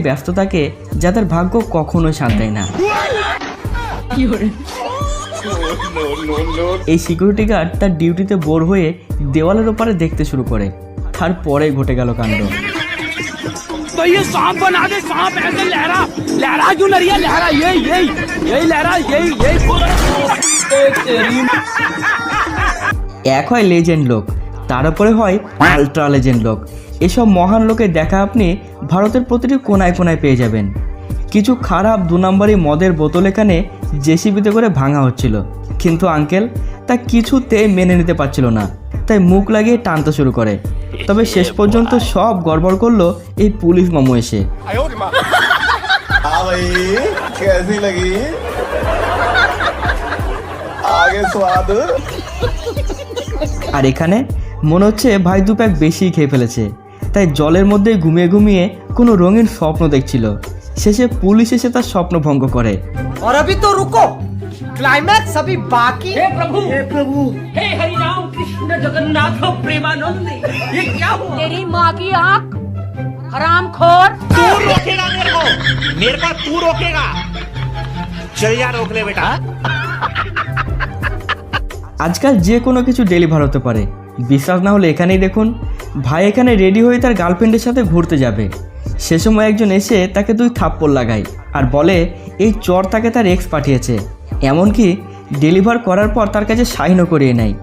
ব্যস্ত থাকে যাদের ভাগ্য কখনোই শান্ত দেয় না। এই সিকিউরিটি গার্ড তার ডিউটিতে বোর হয়ে দেওয়ালের ওপারে দেখতে শুরু করে। তারপরে ঘটে গেল কাণ্ড। এক হয় লেজেন্ড লোক, তার উপরে হয় আল্ট্রা লেজেন্ড লোক। এসব মহান লোকের দেখা আপনি ভারতের প্রতিটি কোনায় কোনায় পেয়ে যাবেন। কিছু খারাপ 2 নম্বরই মদের বোতল এখানে জেসিবিতে করে ভাঙা হচ্ছিল, কিন্তু আঙ্কেল তা কিছুতে মেনে নিতে পারছিল না, তাই মুখ লাগিয়ে টানতে শুরু করে। তবে শেষ পর্যন্ত সব গড়বড় করলো এই পুলিশ মামু এসে। আর এখানে মনে হচ্ছে ভাই 2 প্যাক বেশি খেয়ে ফেলেছে, তাই জলের মধ্যে ঘুমিয়ে ঘুমিয়ে কোনো রঙিন স্বপ্ন দেখছিল। শেষে পুলিশ এসে তার স্বপ্ন ভঙ্গ করে। और अभी तो रुको, क्लाइमैक्स अभी बाकी। हे प्रभु, हे हरि राम कृष्ण जगन्नाथ प्रेमानंद, ये क्या हुआ? तेरी माँ की आँख, हरामखोर। तू रोकेगा मेरे को तू रोकेगा। चल यार रोक ले बेटा। আজকাল যে কোনো কিছু ডেলিভার হতে পারে, বিশ্বাস না হলে এখানেই দেখুন। ভাই এখানে রেডি হয়ে তার গার্লফ্রেন্ডের সাথে ঘুরতে যাবে। সে সময় একজন এসে তাকে 2 থাপ্পড় লাগায় আর বলে এই চর তাকে তার এক্স পাঠিয়েছে, এমনকি ডেলিভার করার পর তার কাছে সাইনও করিয়ে নেয়।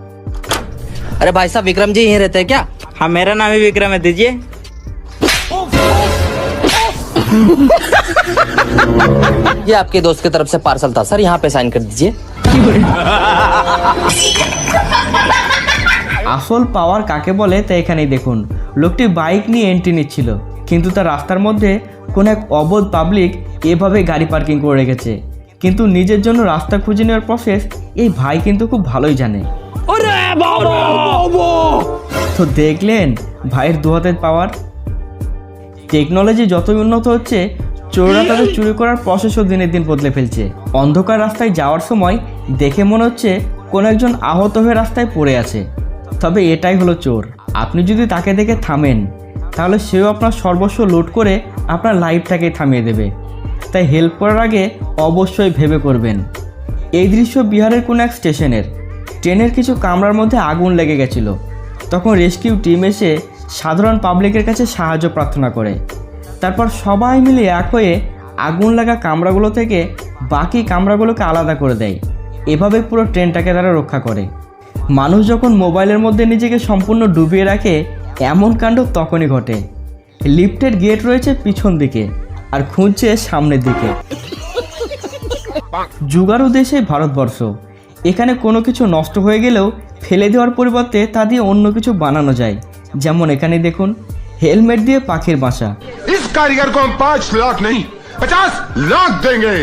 अरे भाई साहब विक्रम जी यहीं रहते हैं क्या? हाँ मेरा नाम ही विक्रम है, दीजिए। ये आपके दोस्त की तरफ से पार्सल था सर, यहाँ पे साइन कर दीजिए। আসল পাওয়ার কাকে বলে তা এখানেই দেখুন। লোকটি বাইক নিয়ে এন্ট্রি নিচ্ছিল, কিন্তু তার রাস্তার মধ্যে কোনো এক অবধ পাবলিক এভাবে গাড়ি পার্কিং করে রেখেছে। কিন্তু নিজের জন্য রাস্তা খুঁজে নেওয়ার প্রসেস এই ভাই কিন্তু খুব ভালোই জানে। তো দেখলেন ভাইয়ের 2 হাতের পাওয়ার। টেকনোলজি যতই উন্নত হচ্ছে, চোররা তাদের চুরি করার প্রসেসও দিনের দিন বদলে ফেলছে। অন্ধকার রাস্তায় যাওয়ার সময় দেখে মনে হচ্ছে কোনো একজন আহত হয়ে রাস্তায় পড়ে আছে, তবে এটাই হলো চোর। আপনি যদি তাকে দেখে থামেন, তাহলে সেও আপনার সর্বস্ব লুট করে আপনার লাইফটাকে থামিয়ে দেবে। তাই হেল্প করার আগে অবশ্যই ভেবে করবেন। এই দৃশ্য বিহারের কোনো এক স্টেশনের। ট্রেনের কিছু কামরার মধ্যে আগুন লেগে গেছিল। তখন রেস্কিউ টিম এসে সাধারণ পাবলিকের কাছে সাহায্য প্রার্থনা করে। তারপর সবাই মিলে এক হয়ে আগুন লাগা কামরাগুলো থেকে বাকি কামরাগুলোকে আলাদা করে দেয়। এভাবে পুরো ট্রেনটাকে তারা রক্ষা করে। মানুষ যখন মোবাইলের মধ্যে নিজেকে সম্পূর্ণ ডুবিয়ে রাখে, এমন কাণ্ড তখনই ঘটে। লিফটের গেট রয়েছে পিছন দিকে আর খুঁজছে সামনের দিকে। জুগাড়ু দেশে ভারতবর্ষ। এখানে কোনো কিছু নষ্ট হয়ে গেলেও ফেলে দেওয়ার পরিবর্তে তা দিয়ে অন্য কিছু বানানো যায়। যেমন এখানে দেখুন, হেলমেট দিয়ে পাখির বাসা। इस कारीगर को हम 5 लाख नहीं 50 लाख देंगे।